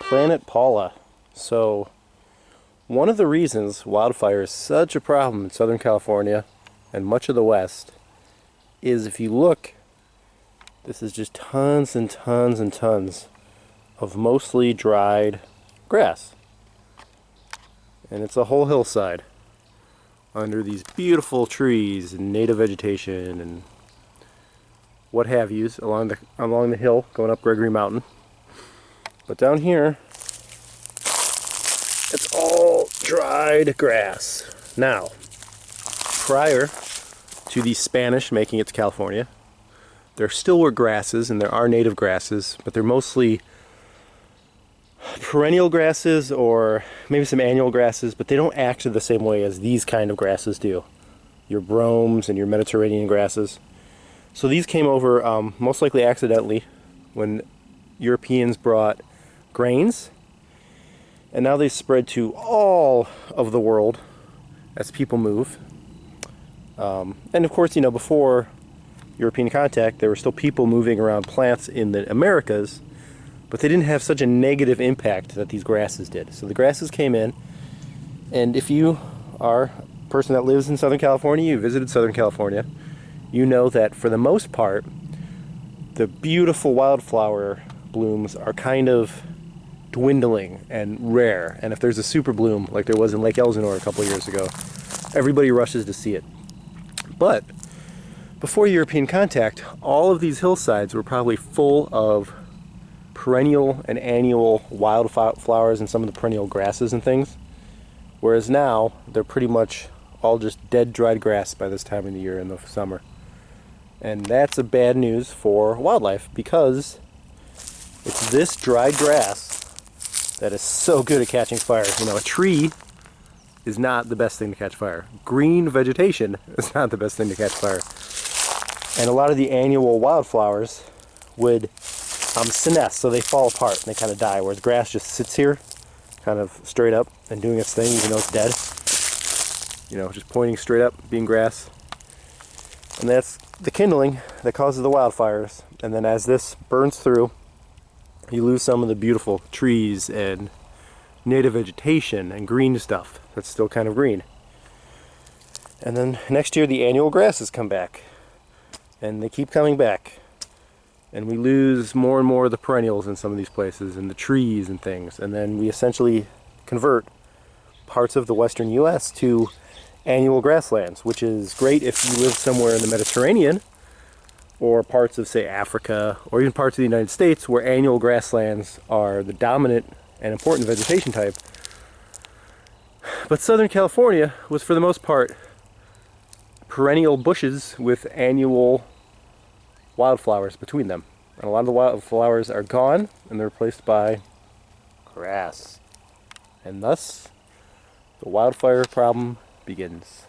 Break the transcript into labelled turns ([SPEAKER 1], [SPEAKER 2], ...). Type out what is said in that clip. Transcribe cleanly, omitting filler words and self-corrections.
[SPEAKER 1] Planet Paula. So, one of the reasons wildfire is such a problem in Southern California and much of the West is if you look, this is just tons and tons and tons of mostly dried grass. And it's a whole hillside under these beautiful trees and native vegetation and what have yous along the hill going up Gregory Mountain. But down here, it's all dried grass. Now, prior to the Spanish making it to California, there still were grasses, and there are native grasses, but they're mostly perennial grasses or maybe some annual grasses, but they don't act the same way as these kind of grasses do. Your bromes and your Mediterranean grasses. So these came over most likely accidentally when Europeans brought grains, and now they spread to all of the world as people move. And of course, you know, before European contact, there were still people moving around plants in the Americas, but they didn't have such a negative impact that these grasses did. So the grasses came in, and if you are a person that lives in Southern California, you visited Southern California, you know that for the most part, the beautiful wildflower blooms are kind of dwindling and rare. And if there's a super bloom, like there was in Lake Elsinore a couple of years ago, everybody rushes to see it. But before European contact, all of these hillsides were probably full of perennial and annual wildflowers and some of the perennial grasses and things. Whereas now, they're pretty much all just dead, dried grass by this time of the year in the summer. And that's a bad news for wildlife, because it's this dried grass that is so good at catching fire. You know, a tree is not the best thing to catch fire. Green vegetation is not the best thing to catch fire. And a lot of the annual wildflowers would senesce, so they fall apart and they kind of die, whereas grass just sits here kind of straight up and doing its thing even though it's dead. You know, just pointing straight up, being grass. And that's the kindling that causes the wildfires. And then as this burns through, you lose some of the beautiful trees and native vegetation and green stuff that's still kind of green. And then next year the annual grasses come back, and they keep coming back, and we lose more and more of the perennials in some of these places and the trees and things, and then we essentially convert parts of the western US to annual grasslands, which is great if you live somewhere in the Mediterranean or parts of, say, Africa, or even parts of the United States where annual grasslands are the dominant and important vegetation type. But Southern California was, for the most part, perennial bushes with annual wildflowers between them. And a lot of the wildflowers are gone, and they're replaced by grass. And thus, the wildfire problem begins.